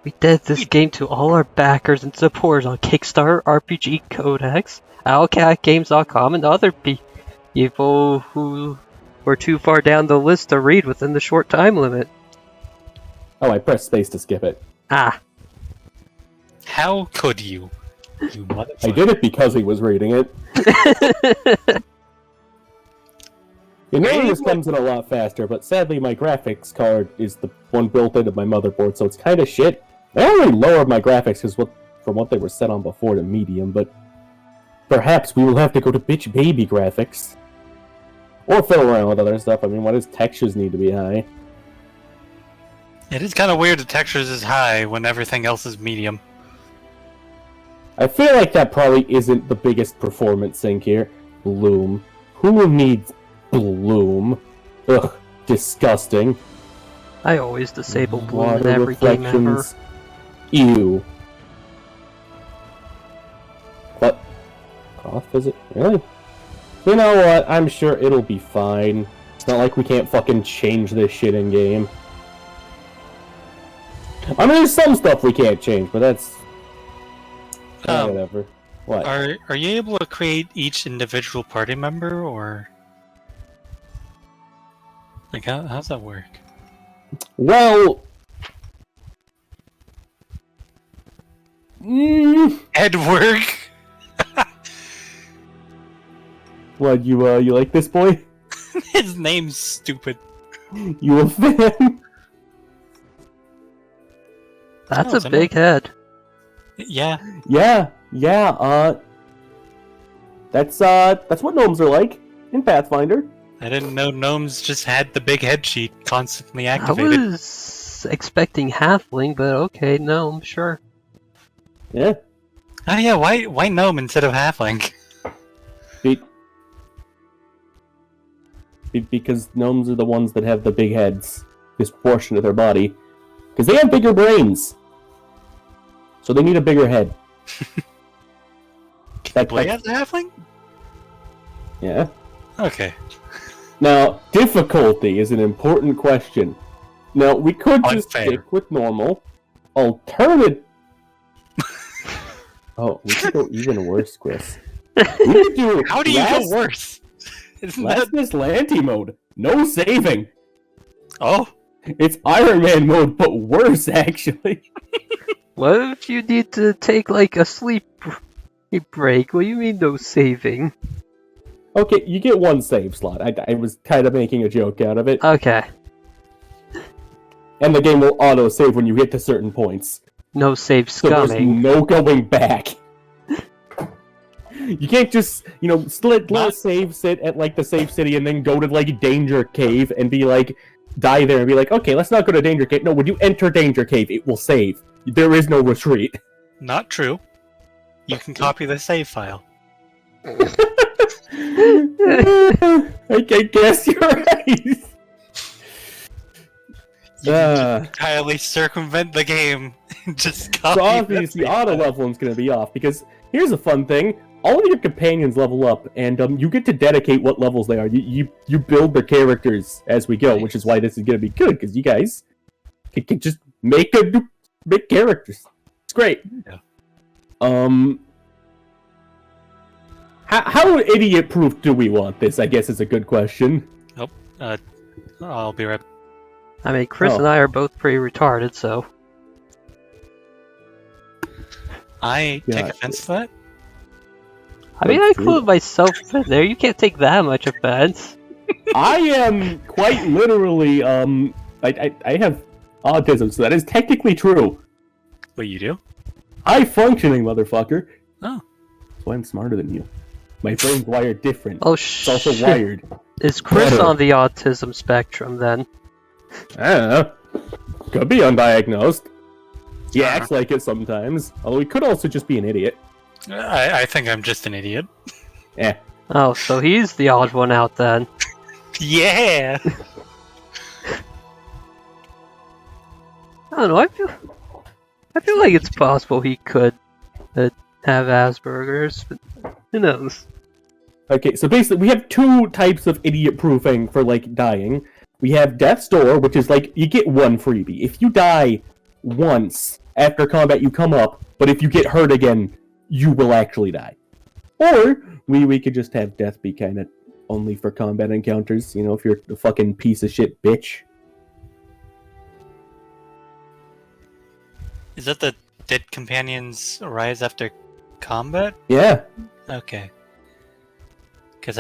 We did this game to all our backers and supporters on Kickstarter, RPG Codex, OwlCatGames.com, and other people who were too far down the list to read within the short time limit. Oh, I pressed space to skip it. Ah. How could you? You motherfucker. I did it because he was reading it. You know this comes in a lot faster, but sadly my graphics card is the one built into my motherboard, so it's kind of shit. I already lowered my graphics from what they were set on before to medium, but perhaps we will have to go to bitch baby graphics. Or fiddle around with other stuff. I mean, why does textures need to be high? It is kind of weird the textures is high when everything else is medium. I feel like that probably isn't the biggest performance sink here. Bloom. Who needs bloom? Ugh, disgusting. I always disable bloom in Water every game ever. reflections. Ew. What? Off, is it? Really? You know what? I'm sure it'll be fine. It's not like we can't fucking change this shit in game. I mean, there's some stuff we can't change, but that's... whatever. What? Are you able to create each individual party member, or... Like, how's that work? Well... Head work? What, you like this boy? His name's stupid. You a fan? That's a big head. Yeah. Yeah, that's what gnomes are like in Pathfinder. I didn't know gnomes just had the big head sheet constantly I activated. was expecting halfling, but okay, no, I'm sure. Yeah. Oh yeah, why gnome instead of halfling? Because gnomes are the ones that have the big heads, this portion of their body. Because they have bigger brains. So they need a bigger head. Can you play as a halfling? Yeah. Okay. Now, difficulty is an important question. Now, we could just Unfair. stick with normal. Alternative... Oh, we could go even worse, Chris. We could do How do you go worse? Isn't that... Last Lanty mode. No saving. Oh. It's Iron Man mode, but worse, actually. What if you need to take like a sleep break? What do you mean no saving? Okay, you get one save slot. I was kind of making a joke out of it. Okay. And the game will auto-save when you get to certain points. No save So there's scumming. no going back. You can't just, let save sit at, like, the safe city and then go to, like, Danger Cave and be like, die there and be like, okay, let's not go to Danger Cave. No, when you enter Danger Cave, it will save. There is no retreat. Not true. You can copy the save file. I guess you're right. You can just entirely circumvent the game and just copy So obviously, the save auto file. leveling's going to be off, because here's a fun thing. All of your companions level up, and you get to dedicate what levels they are. You build their characters as we go, which is why this is going to be good, because you guys can just make characters. It's great. Yeah. How idiot-proof do we want this, I guess is a good question. Nope. I'll be right back. I mean, Chris and I are both pretty retarded, so... I take offense to that? I mean, I include myself in there. You can't take that much offense. I am quite literally, I have autism, so that is technically true. What you do? High functioning, motherfucker. Oh. That's why I'm smarter than you. My brain's wired different. Oh, It's also wired. Is Chris Better. on the autism spectrum, then? I don't know. Could be undiagnosed. He acts like it sometimes. Although he could also just be an idiot. I think I'm just an idiot. Eh. Oh, so he's the odd one out, then. Yeah! I don't know, I feel like it's possible he could have Asperger's, but who knows? Okay, so basically we have two types of idiot proofing for, like, dying. We have Death's Door, which is like, you get one freebie. If you die once, after combat you come up, but if you get hurt again, you will actually die. Or we could just have death be kind of only for combat encounters, you know, if you're a fucking piece of shit bitch. Is that the dead companions rise after combat? Yeah. Okay. Because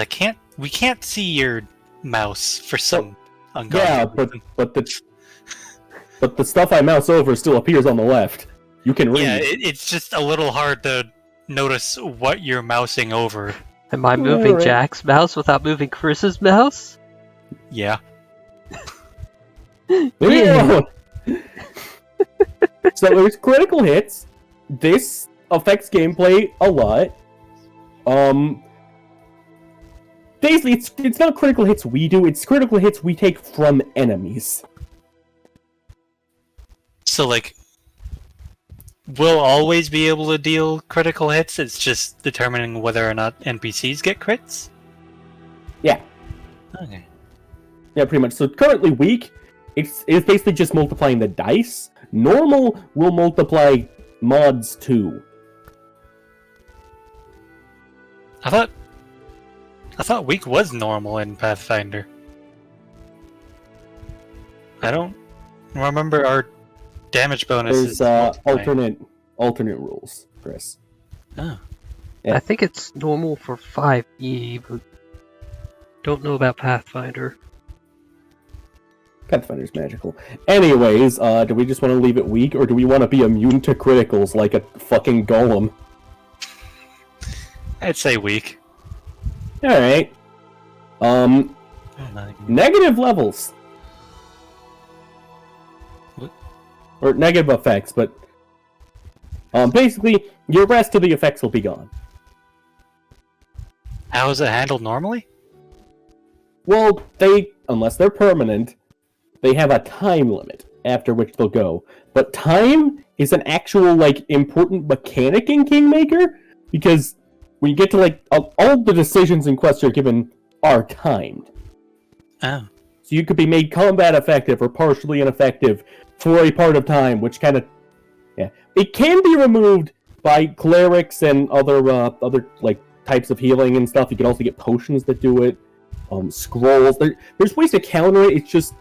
we can't see your mouse for some ungodly reason. but the stuff I mouse over still appears on the left. You can read. Yeah, it's just a little hard to notice what you're mousing over. Am I moving Alright. Jack's mouse without moving Chris's mouse? Yeah. Leave me alone. So there's critical hits. This affects gameplay a lot. Basically, it's not critical hits we do, it's critical hits we take from enemies. So, like, we'll always be able to deal critical hits, it's just determining whether or not NPCs get crits? Yeah. Okay. Yeah, pretty much. So currently weak, it's basically just multiplying the dice. Normal will multiply mods too. I thought weak was normal in Pathfinder. I don't remember our damage bonuses. There's alternate rules, Chris. Oh. Yeah. I think it's normal for 5e, but don't know about Pathfinder. Pathfinder's magical. Anyways, do we just want to leave it weak, or do we want to be immune to criticals like a fucking golem? I'd say weak. Alright. Negative levels. What? Or negative effects, but basically, your rest of the effects will be gone. How is it handled normally? Well, unless they're permanent, they have a time limit after which they'll go. But time is an actual, like, important mechanic in Kingmaker, because when you get to, like, all the decisions in quests you're given are timed. Oh. So you could be made combat effective or partially ineffective for a part of time, which kind of... Yeah. It can be removed by clerics and other like, types of healing and stuff. You can also get potions that do it. Scrolls. There's ways to counter it. It's just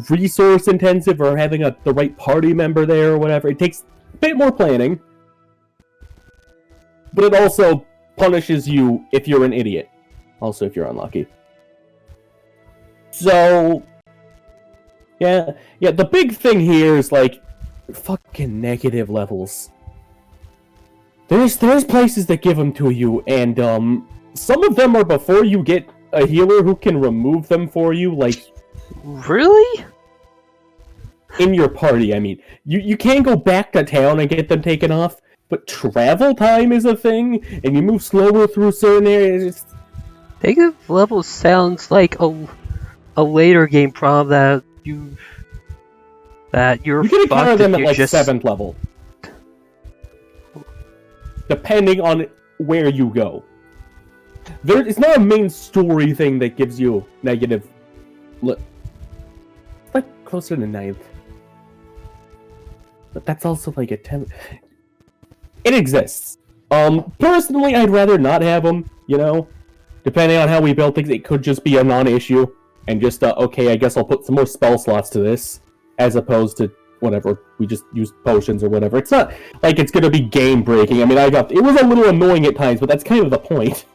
resource intensive, or having the right party member there or whatever. It takes a bit more planning. But it also punishes you if you're an idiot. Also if you're unlucky. So... Yeah, the big thing here is, like, fucking negative levels. There's places that give them to you, and, some of them are before you get a healer who can remove them for you, like... Really? In your party, I mean. You can go back to town and get them taken off, but travel time is a thing, and you move slower through certain areas. Negative levels sounds like a later game problem that you're You can encounter fucked them if at, you like, just... 7th level. Depending on where you go. It's not a main story thing that gives you negative... like, closer to 9th. But that's also, like, a 10th... It exists. Personally, I'd rather not have them, you know? Depending on how we build things, it could just be a non-issue. And just, okay, I guess I'll put some more spell slots to this. As opposed to, whatever, we just use potions or whatever. It's not like it's gonna be game-breaking. I mean, it was a little annoying at times, but that's kind of the point.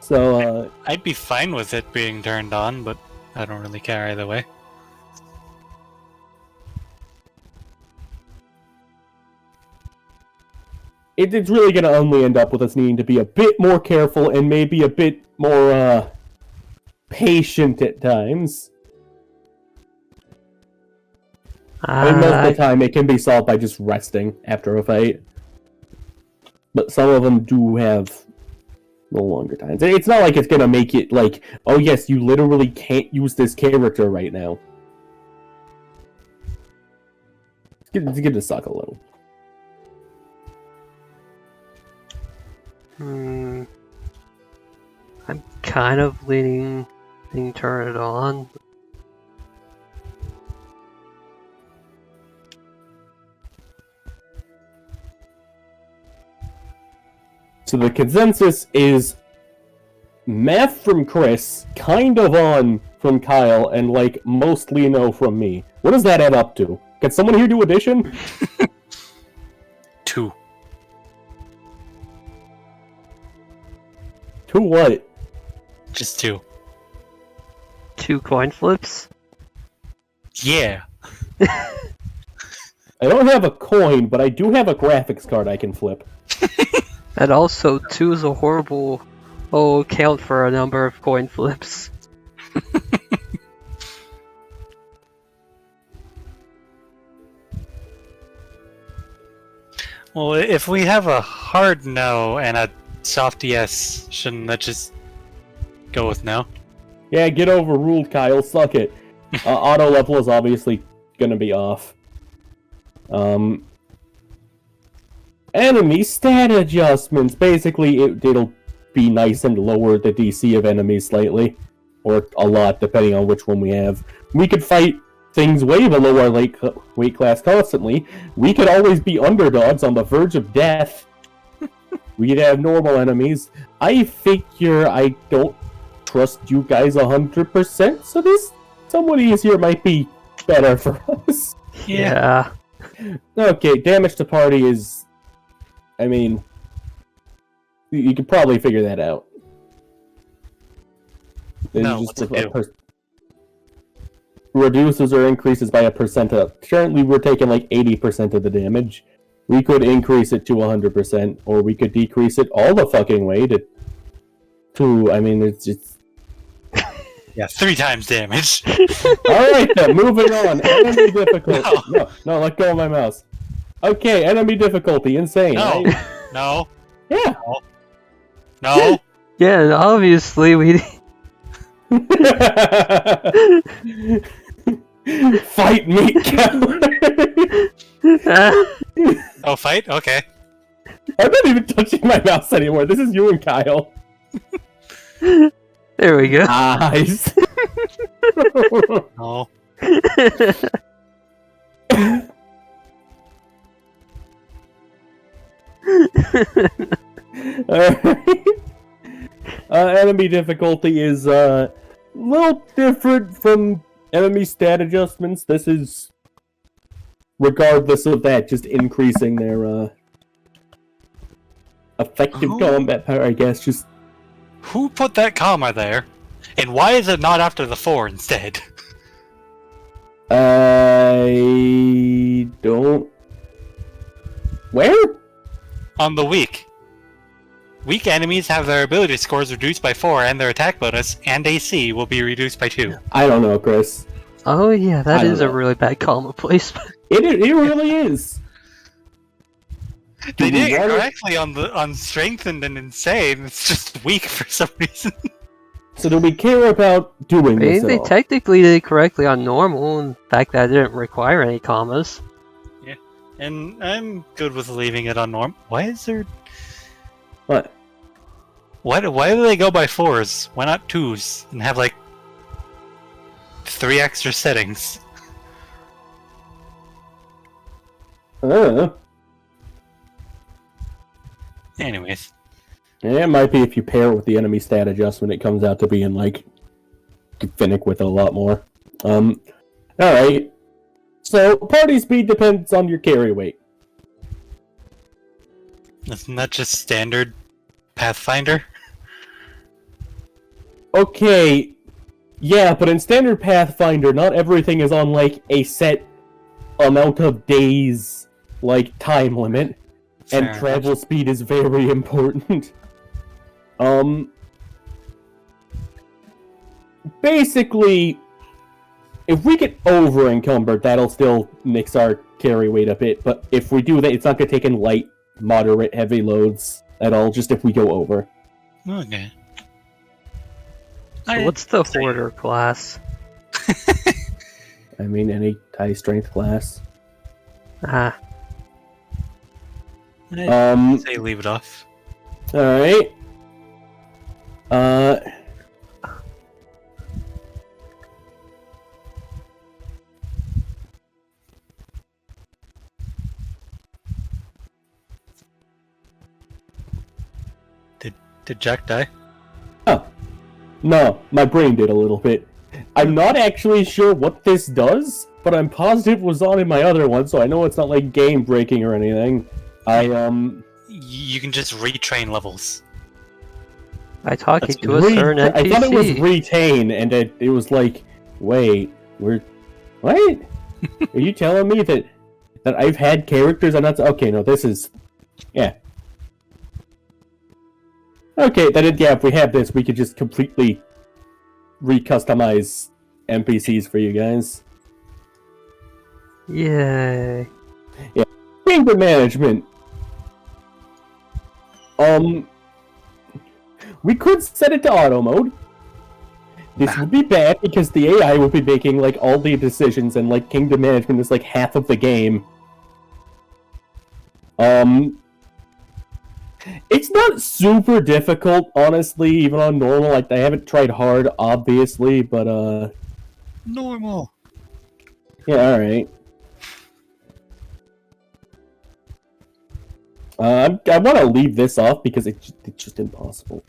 So, I'd be fine with it being turned on, but I don't really care either way. it's really going to only end up with us needing to be a bit more careful and maybe a bit more patient at times. I mean, most of the time it can be solved by just resting after a fight. But some of them do have a little longer times. It's not like it's going to make it like, oh yes, you literally can't use this character right now. It's going to suck a little. I'm kind of leaning turn it on. So the consensus is math from Chris, kind of on from Kyle, and like mostly no from me. What does that add up to? Can someone here do addition? 2. To what? Just 2. 2 coin flips? Yeah. I don't have a coin, but I do have a graphics card I can flip. And also, 2 is a horrible count for a number of coin flips. Well, if we have a hard no and a soft yes, shouldn't that just go with no? Yeah, get overruled, Kyle. Suck it. Auto level is obviously gonna be off. Enemy stat adjustments. Basically, it'll be nice and lower the DC of enemies slightly. Or a lot, depending on which one we have. We could fight things way below our weight class constantly. We could always be underdogs on the verge of death. We could have normal enemies. I figure I don't trust you guys 100%, so this somewhat easier might be better for us. Yeah. Okay, damage to party is... I mean... You could probably figure that out. No, Just what's it do? Reduces or increases by a percent. Currently, we're taking like 80% of the damage. We could increase it to 100%, or we could decrease it all the fucking way to... I mean, it's just... Yeah, 3 times damage. Alright then, moving on. Enemy difficulty. No, let go of my mouse. Okay, enemy difficulty. Insane. No. Right? No. Yeah. No. Yeah, and obviously we... Fight me, coward! Oh, fight? Okay. I'm not even touching my mouse anymore. This is you and Kyle. There we go. Eyes. No. Enemy difficulty is a little different from enemy stat adjustments. This is, regardless of that, just increasing their effective combat power, I guess. Just Who put that comma there? And why is it not after the 4 instead? I don't. Where? On the weak. Weak enemies have their ability scores reduced by 4, and their attack bonus and AC will be reduced by 2. I don't know, Chris. Oh yeah, that I don't is a know. really bad comma placement. It really is. They Do we did it want it? correctly on strengthened and insane. It's just weak for some reason. So do we care about doing I this mean, at they all? technically did it correctly on normal, and the fact that it didn't require any commas. Yeah, and I'm good with leaving it on norm. Why is there? What? Why do they go by 4s? Why not 2s and have like 3 extra settings? Anyways, Yeah, it might be if you pair it with the enemy stat adjustment, it comes out to being like Finnick with a lot more. Alright. So party speed depends on your carry weight. isn't that just standard Pathfinder? Okay. Yeah, but in standard Pathfinder, not everything is on like a set amount of days like time limit. And Fair travel speed is very important. Basically, if we get over encumbered, that'll still nix our carry weight a bit. But if we do that, it's not gonna take in light, moderate, heavy loads at all. Just if we go over. Okay. What's the hoarder class? I mean, any high strength class. Ah, Say leave it off. All right. Did Jack die? Huh. No, my brain did a little bit. I'm not actually sure what this does, but I'm positive it was on in my other one, so I know it's not like game breaking or anything. You can just retrain levels. By talking to a certain NPC. I thought it was retain, and it was like, wait, what? Are you telling me that I've had characters I'm not... Okay, no, this is... Yeah. Okay, if we have this, we could just completely recustomize NPCs for you guys. Yay. Yeah. Kingdom management. We could set it to auto mode. This would be bad because the AI would be making like all the decisions, and like kingdom management is like half of the game. It's not super difficult, honestly, even on normal. Like I haven't tried hard, obviously, but Normal. yeah, all right. I want to leave this off because it's just impossible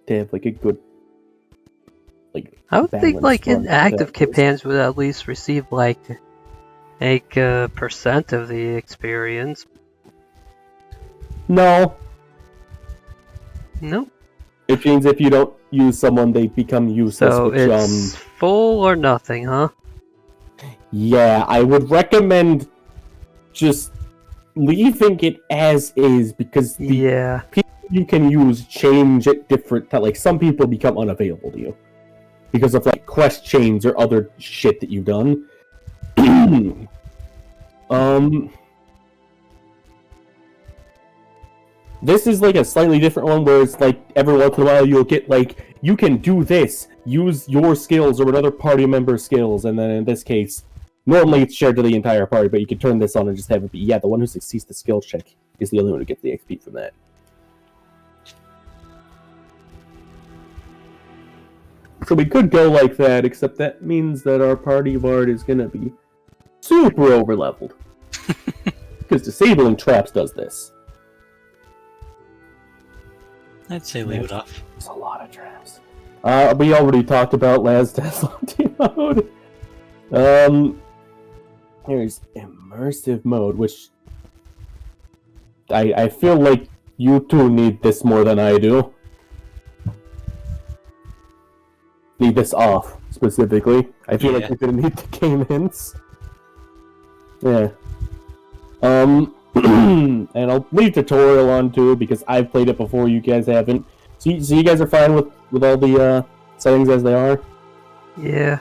to have like a good I would think balanced like run an active like that. companions would at least receive like a percent of the experience. No, Nope. it means if you don't use someone, they become useless. So which, it's full or nothing, huh? yeah, I would recommend just leaving it as is because the Yeah. people you can use change at different times. Like some people become unavailable to you because of like quest chains or other shit that you've done. This is like a slightly different one where it's like every once in a while you'll get like, you can do this, use your skills or another party member's skills, and then in this case, normally it's shared to the entire party, but you can turn this on and just have it be, yeah, the one who succeeds the skill check is the only one who gets the XP from that. So we could go like that, except that means that our party bard is gonna be super overleveled. Because disabling traps does this. I'd say leave it off. There's a lot of traps. We already talked about Last Tesla mode. There's immersive mode, which I feel like you two need this more than I do. Need this off, specifically. I feel like you're gonna need the game hints. Yeah. And I'll leave tutorial on too, because I've played it before, you guys haven't. So you guys are fine with all the settings as they are? Yeah.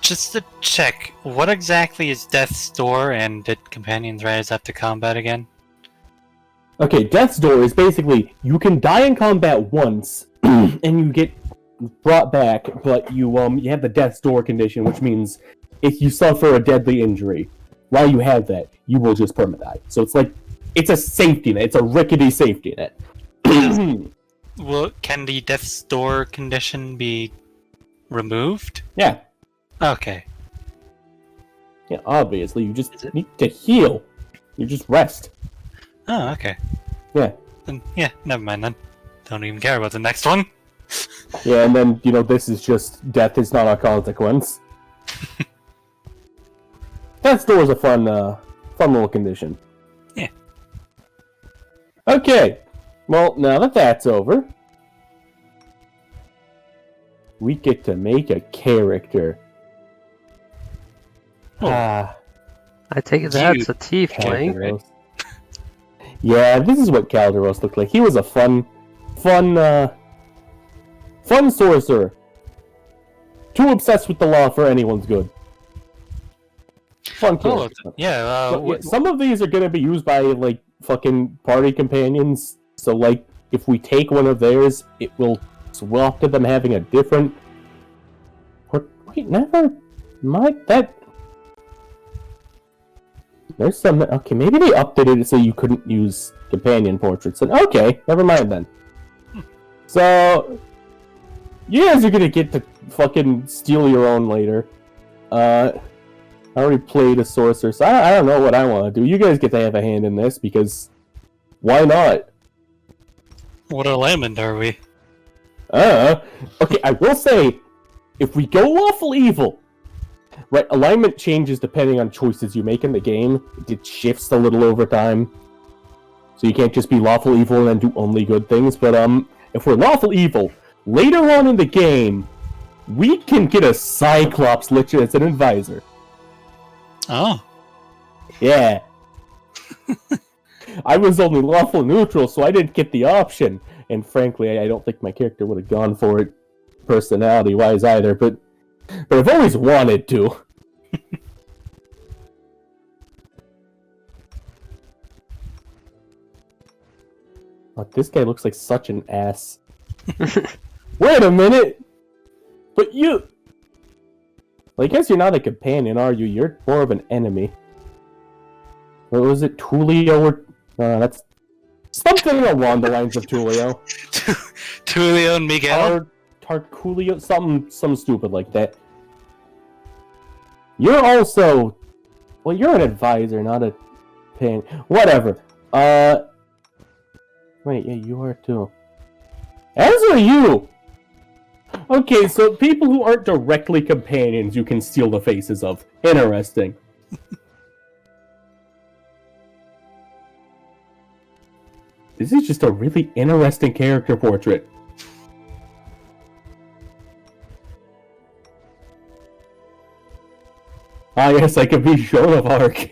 Just to check, what exactly is Death's Door, and did Companions rise up to combat again? Okay, Death's Door is basically, you can die in combat once, and you get brought back, but you have the Death's Door condition, which means if you suffer a deadly injury, while you have that, you will just perma-die. So it's like, it's a safety net. It's a rickety safety net. Well, can the Death's Door condition be removed? Yeah. Okay. Yeah, obviously, you just need to heal. You just rest. Oh, okay. Yeah. Then, yeah, never mind then. Don't even care about the next one. Yeah, and then, this is just, death is not a consequence. Death's Door is a fun little condition. Yeah. Okay. Well, now that that's over, we get to make a character. Oh. I take it that's a tiefling. Calderos. Yeah, this is what Calderos looked like. He was a fun sorcerer. Too obsessed with the law for anyone's good. Fun Oh, character. yeah, Some of these are gonna be used by like fucking party companions. So like, if we take one of theirs, it will swap to them having a different. Wait, never mind that. There's some. Okay, maybe they updated it so you couldn't use companion portraits. And okay, never mind then. So you guys are gonna get to fucking steal your own later. I already played a sorcerer, so I don't know what I want to do. You guys get to have a hand in this, because why not? What alignment are we? Okay, I will say, if we go lawful evil, right, alignment changes depending on choices you make in the game. It shifts a little over time. So you can't just be lawful evil and then do only good things. But if we're lawful evil, later on in the game, we can get a Cyclops Lich as an advisor. Oh. Yeah. I was only lawful neutral, so I didn't get the option. And frankly, I don't think my character would have gone for it personality-wise either, but I've always wanted to. Oh, this guy looks like such an ass. Wait a minute! But you... Well, I guess you're not a companion, are you? You're more of an enemy. What was it? Tulio or... that's... Something along the lines of Tulio. Tulio and Miguel? Tarculio? Something stupid like that. You're also... Well, you're an advisor, not a pin. Whatever. Wait, yeah, you are too. As are you! Okay, so people who aren't directly companions you can steal the faces of. Interesting. This is just a really interesting character portrait. Ah, yes, I could be Joan of Arc.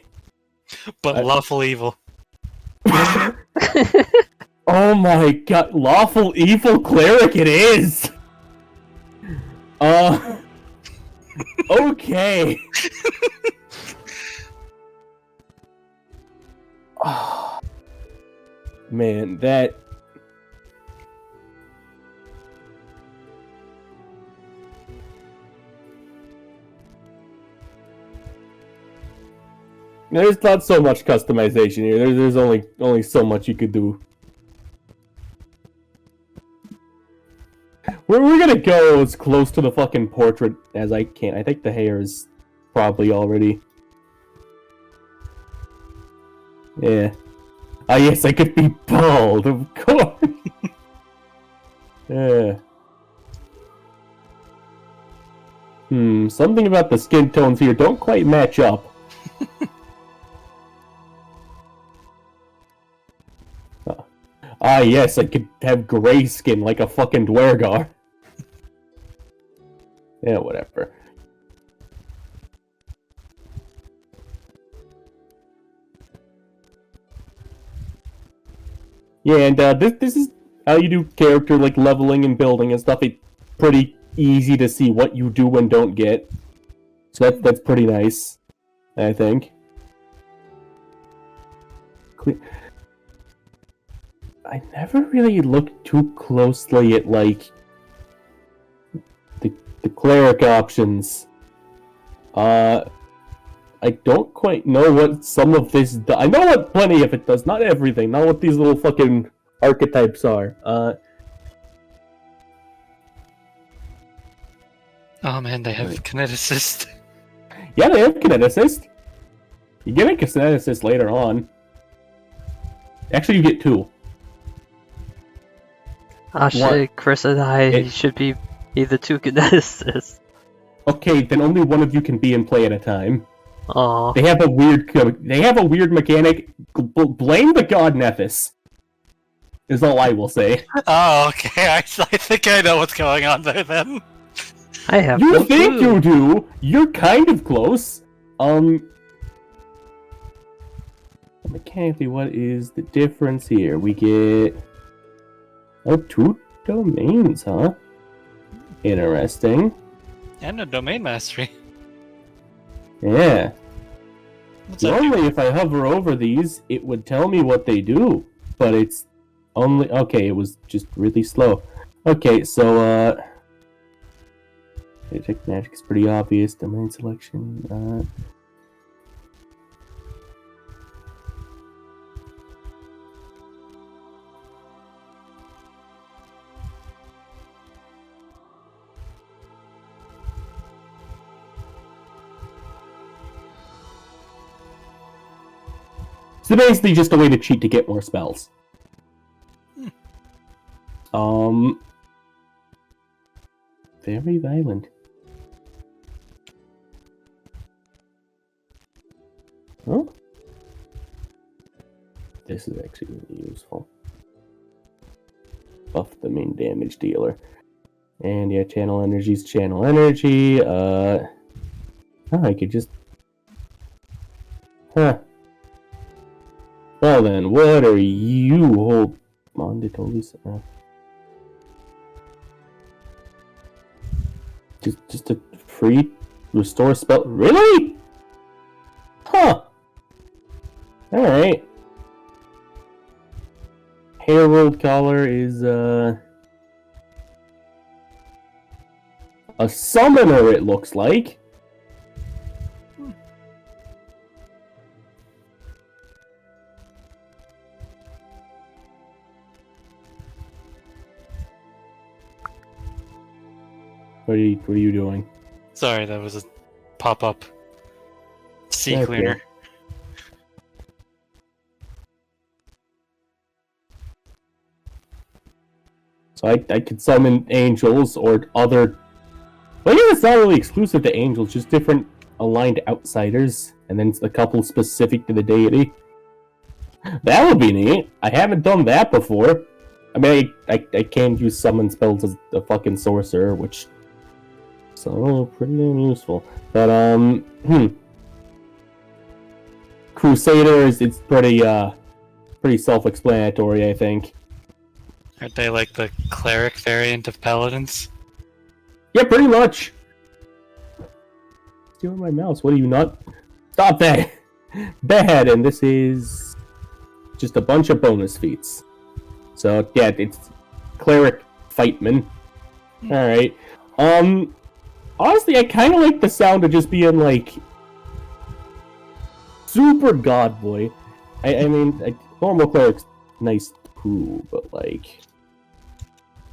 But lawful evil. Oh my god, lawful evil cleric it is! Okay. Oh, man, that... There's not so much customization here. There's only so much you could do. We're gonna go as close to the fucking portrait as I can. I think the hair is probably already... Yeah. Ah, yes, I could be bald, of course! Yeah. Something about the skin tones here don't quite match up. Ah, yes, I could have gray skin like a fucking Dwergar. Yeah, whatever. Yeah, and this is how you do character like leveling and building and stuff. It's pretty easy to see what you do and don't get. So that's pretty nice, I think. I never really looked too closely at, like, the cleric options. I don't quite know what some of this does. I know what plenty of it does, not everything. Not what these little fucking archetypes are. Oh man, they have kinetic assist. Yeah, they have kinetic assist. You get a kinetic assist later on. Actually, you get two. Ah shit, Chris and I should be either two kineticists. Okay, then only one of you can be in play at a time. Aww. They have a weird mechanic. Blame the god Nephis. Is all I will say. Oh, okay. I think I know what's going on there then. I have You no think clue. you do? You're kind of close. Mechanically, what is the difference here? We get... Oh, 2 domains, huh? Interesting. And a domain mastery. Yeah. What's that do? Normally, if I hover over these, it would tell me what they do. But it's only... Okay, it was just really slow. Okay, so, Detect magic is pretty obvious. Domain selection, So basically just a way to cheat to get more spells. Very violent. Oh, this is actually really useful. Buff the main damage dealer. And yeah, channel energy's channel energy. Oh, I could just... Huh. Well then, what are you? Hold on, they totally said Just a free restore spell? Really? Huh. Alright. Herald Collar is, a summoner, it looks like. What are you doing? Sorry, that was a pop-up sea Okay. cleaner. So I could summon angels or other... Well, yeah, it's not really exclusive to angels, just different aligned outsiders, and then a couple specific to the deity. That would be neat. I haven't done that before. I mean, I can use summon spells as a fucking sorcerer, which... So, pretty damn useful. But, Crusaders, it's pretty self-explanatory, I think. Aren't they like the cleric variant of paladins? Yeah, pretty much. Stealing my mouse, what are you not? Stop that! Bad, and this is just a bunch of bonus feats. So, yeah, it's cleric fightman. Alright. Honestly, I kind of like the sound of just being, like, super god boy. I mean, normal cleric's nice too, but, like,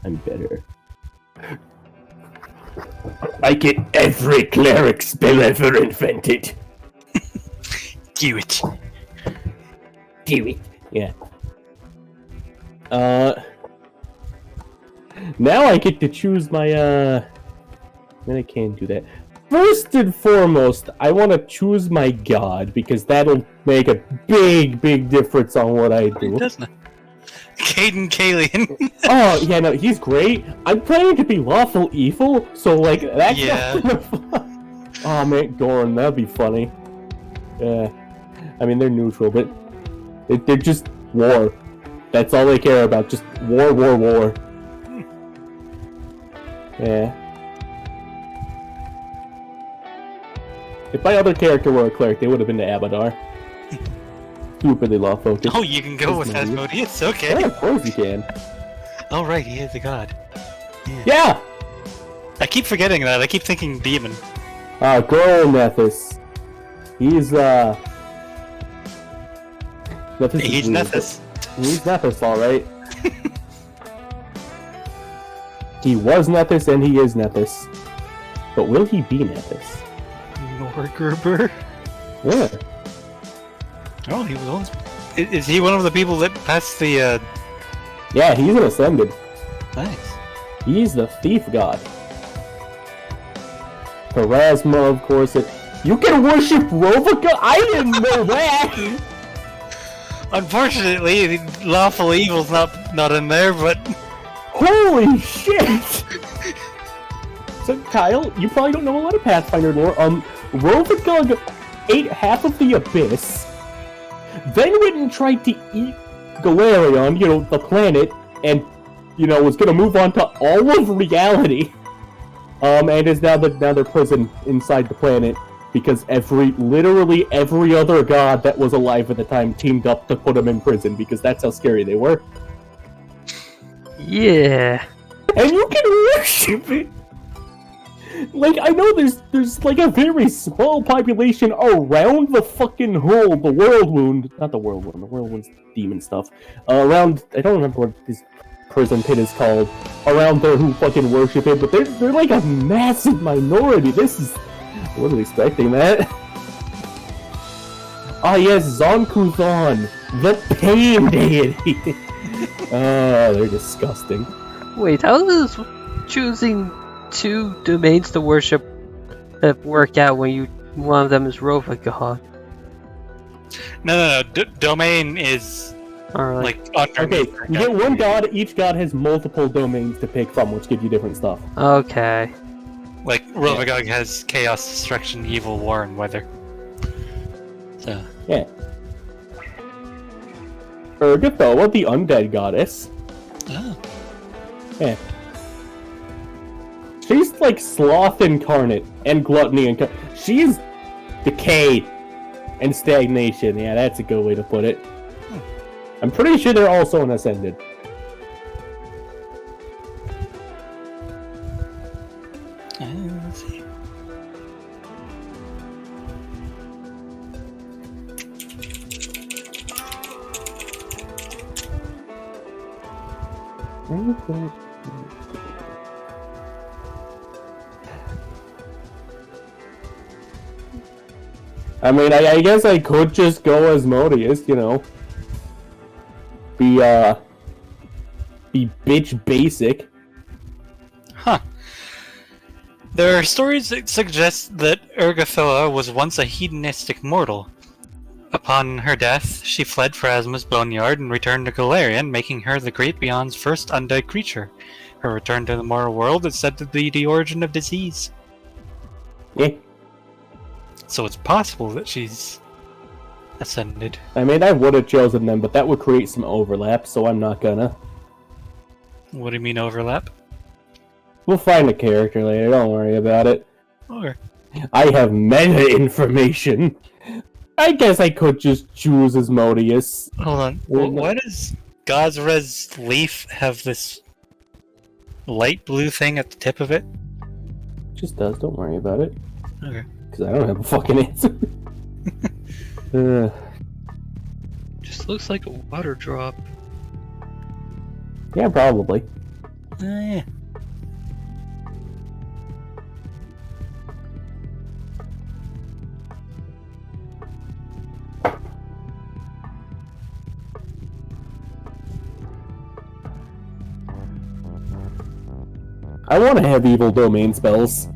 I'm better. I get every cleric spell ever invented. Do it. Do it. Yeah. Now I get to choose my, then I can't do that. First and foremost, I want to choose my god, because that'll make a big difference on what I do. Doesn't it? Caden Kalian. Oh, yeah, no, he's great. I'm planning to be lawful evil, so, like, that's Yeah. Oh, man, Goran, that'd be funny. Yeah. I mean, they're neutral, but they're just war. That's all they care about, just war. Yeah. If my other character were a cleric, they would have been to Abadar. Stupidly law focused. Oh, you can go with Asmodeus? Okay. Yeah, of course you can. Oh, right, he is a god. Yeah! I keep forgetting that. I keep thinking demon. Golnethus. He's, Nethys He's is weird, Nethys. but he's Nethys, alright. He was Nethys and he is Nethys. But will he be Nethys? Norgerber? Yeah. Oh, he was once... Is he one of the people that passed the, Yeah, he's an Ascended. Nice. He's the thief god. Pharasma, of course. You can worship Rovaka? I didn't know that! Unfortunately, lawful evil's not in there, but... Holy shit! So, Kyle, you probably don't know a lot of Pathfinder lore. Rovaka ate half of the Abyss, then went and tried to eat Galarion, the planet, and, was gonna move on to all of reality. And is now their prison inside the planet, because literally every other god that was alive at the time teamed up to put him in prison, because that's how scary they were. Yeah. And you can worship it! Like, I know there's like a very small population around the fucking hole, the Whirlwind. Not the Whirlwind, the Whirlwind's demon stuff. Around, I don't remember what this prison pit is called, around there who fucking worship it, but they're like a massive minority. I wasn't expecting that. Ah yes, Zonkuthon, the pain deity. Oh, they're disgusting. Wait, how does choosing 2 domains to worship work out when one of them is Rova God? No. Domain is Or like Okay, underneath. you get one god, each god has multiple domains to pick from, which give you different stuff. okay. Like Rovagog has chaos, destruction, evil, war, and weather. So Yeah. Urgathoa, the undead goddess. oh. Yeah. She's like sloth incarnate and gluttony incarnate. She's decay and stagnation. Yeah, that's a good way to put it. I'm pretty sure they're also an ascended. Let's see. I mean, I guess I could just go as Modius, you know. Be bitch basic. Huh. There are stories that suggest that Urgathoa was once a hedonistic mortal. Upon her death, she fled Phrasma's boneyard and returned to Galarian, making her the Great Beyond's first undead creature. Her return to the mortal world is said to be the origin of disease. Yeah. So it's possible that she's ascended. I mean, I would have chosen them, but that would create some overlap, so I'm not gonna. What do you mean overlap? We'll find a character later, don't worry about it. Okay. I have meta information. I guess I could just choose as Modius. Hold on. Why does Gazra's leaf have this light blue thing at the tip of it? Just does, don't worry about it. Okay. Because I don't have a fucking answer. Just looks like a water drop. Yeah, probably. Yeah. I want to have evil domain spells.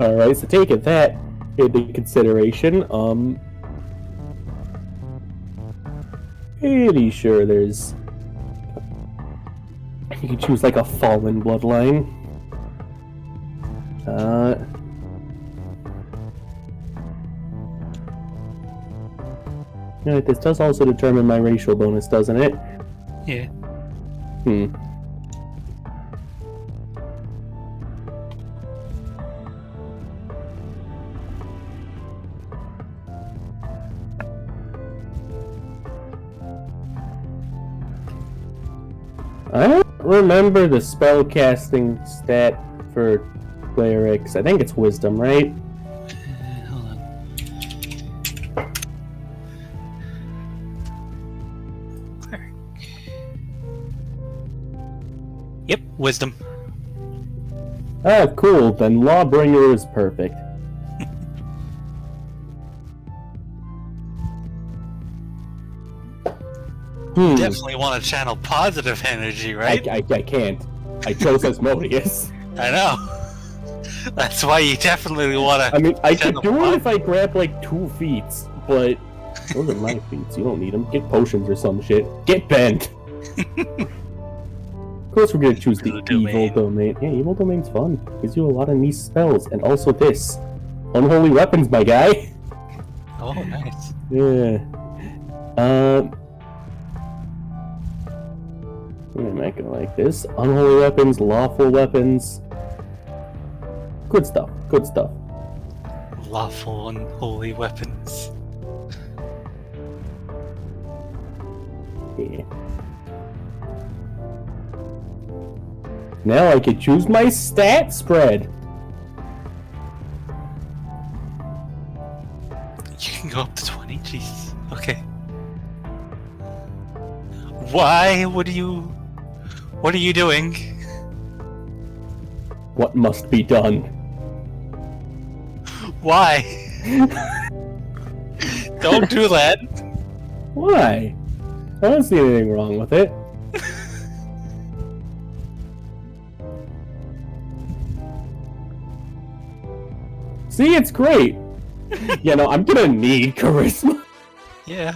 Alright, so taking that into consideration, pretty sure there's... You can choose like a fallen bloodline. Yeah, this does also determine my racial bonus, doesn't it? Yeah. I don't remember the spellcasting stat for clerics. I think it's wisdom, right? Hold on. Cleric. Yep, wisdom. Ah, cool. Then Lawbringer is perfect. Definitely want to channel positive energy, right? I can't. I chose Asmodeus. I know. That's why you definitely want to. I mean, I could channel do it positive. if I grab like 2 feats, but those are my feats. You don't need them. Get potions or some shit. Get bent. Of course, we're gonna choose the Evil domain. evil domain. Yeah, evil domain's fun. Gives you a lot of nice spells, and also this unholy weapons, my guy. Oh, nice. Yeah. I'm gonna make it like this. Unholy weapons, lawful weapons. Good stuff. Good stuff. Lawful and holy weapons. Yeah. Now I can choose my stat spread. You can go up to 20? Jesus. Okay. Why would you... What are you doing? What must be done? Why? Don't do that. Why? I don't see anything wrong with it. See, it's great. I'm gonna need charisma. Yeah.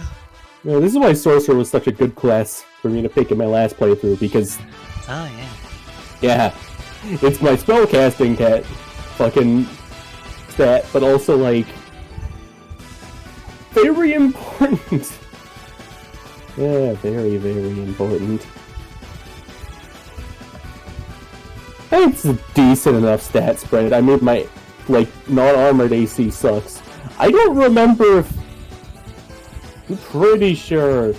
This is why sorcerer was such a good class for me to pick in my last playthrough, because Oh, yeah. yeah, it's my spellcasting fucking stat, but also like very important. Yeah, very, very important. It's a decent enough stat spread. I mean, my non-armored AC sucks. I don't remember if... I'm pretty sure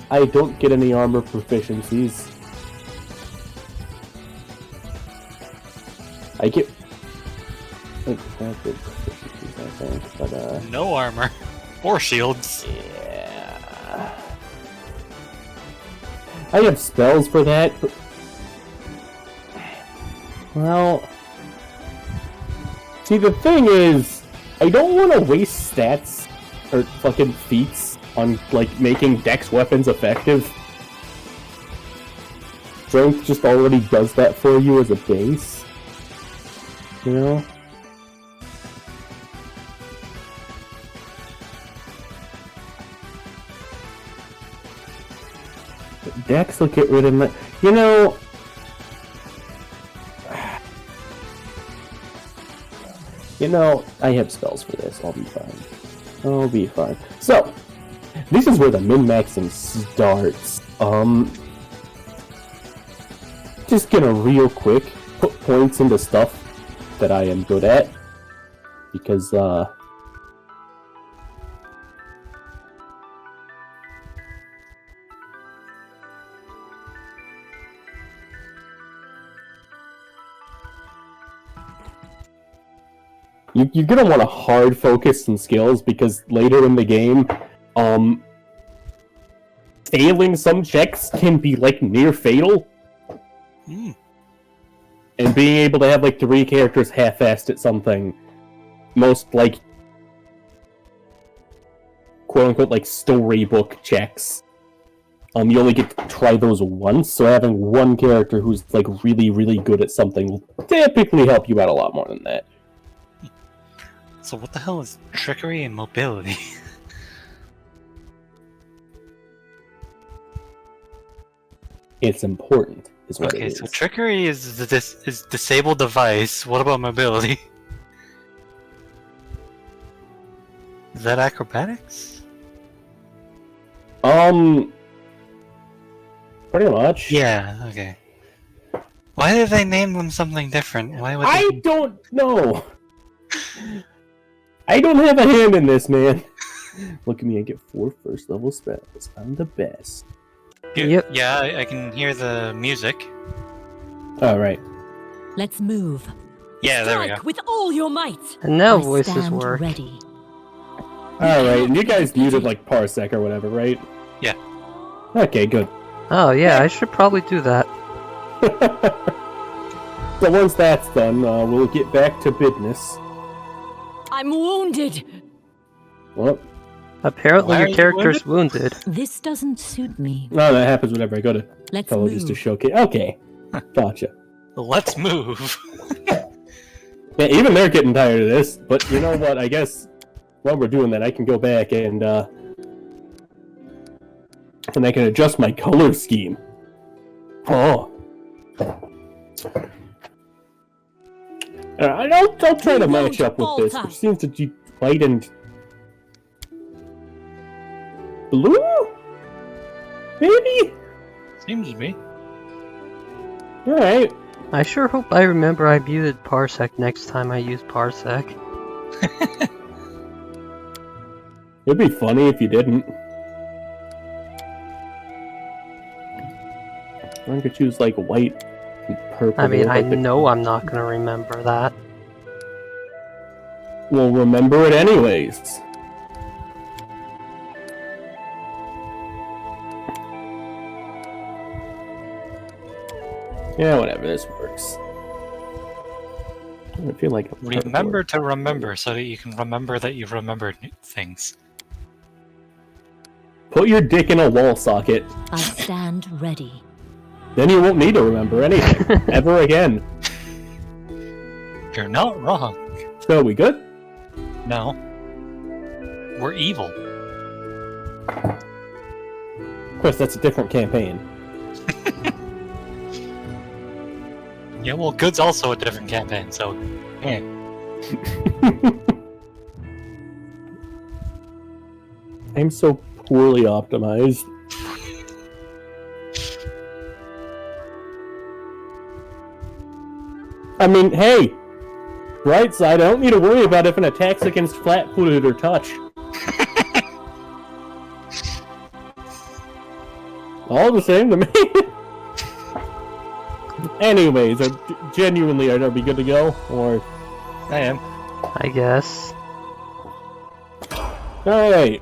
I don't get any armor proficiencies. I get... proficiencies, I think, but No armor. Or shields. yeah... I have spells for that, but... Well... See, the thing is, I don't want to waste stats or fucking feats on, making dex weapons effective. Strength just already does that for you as a base. You know? Dex will get rid of my... I have spells for this. I'll be fine. So, this is where the min-maxing starts. Just gonna real quick put points into stuff that I am good at. Because, You're gonna want to hard focus some skills, because later in the game, failing some checks can be near fatal. Mm. And being able to have 3 characters half-assed at something, most quote-unquote storybook checks, you only get to try those once, so having one character who's really, really good at something will typically help you out a lot more than that. So what the hell is trickery and mobility? It's important, is what it Okay, is. so trickery is disable device. What about mobility? Is that acrobatics? Pretty much. Yeah, okay. Why did they name them something different? Why would I they... don't know! I don't have a hand in this, man. Look at me, I get 4 first level spells. I'm the best. Yep. Yeah, I can hear the music. Alright. Let's move. Yeah, there we go. Strike with all your might. And now I voices stand work. ready. Alright, and you guys muted Parsec or whatever, right? Yeah. Okay, good. Oh yeah, I should probably do that. So once that's done, we'll get back to business. I'm wounded. Well, Apparently Why are your you character's wounded. This doesn't suit me. no, that happens whenever I go to Let's colleges to move. showcase. Okay, gotcha. Let's move. Yeah, even they're getting tired of this, but you know what, I guess while we're doing that, I can go back and I can adjust my color scheme. Oh. I'll try to match up with this, which seems to be white and blue? Maybe? Seems to be. Alright. I sure hope I remember I muted Parsec next time I use Parsec. It'd be funny if you didn't. I could choose white and purple. I mean, I the- know I'm not gonna remember that. We'll remember it anyways. Yeah, whatever, this works. I feel like I'm Remember to remember so that you can remember that you've remembered things. Put your dick in a wall socket. I stand ready. Then you won't need to remember anything. Ever again. You're not wrong. So, we good? No. We're evil. Of course, that's a different campaign. Yeah, well, good's also a different campaign, so... Eh. I'm so poorly optimized. I mean, hey! Bright side, I don't need to worry about if an attack's against flat-footed or touch. All the same to me. Anyways, genuinely, are we good to go? Or... I am. I guess. Alright.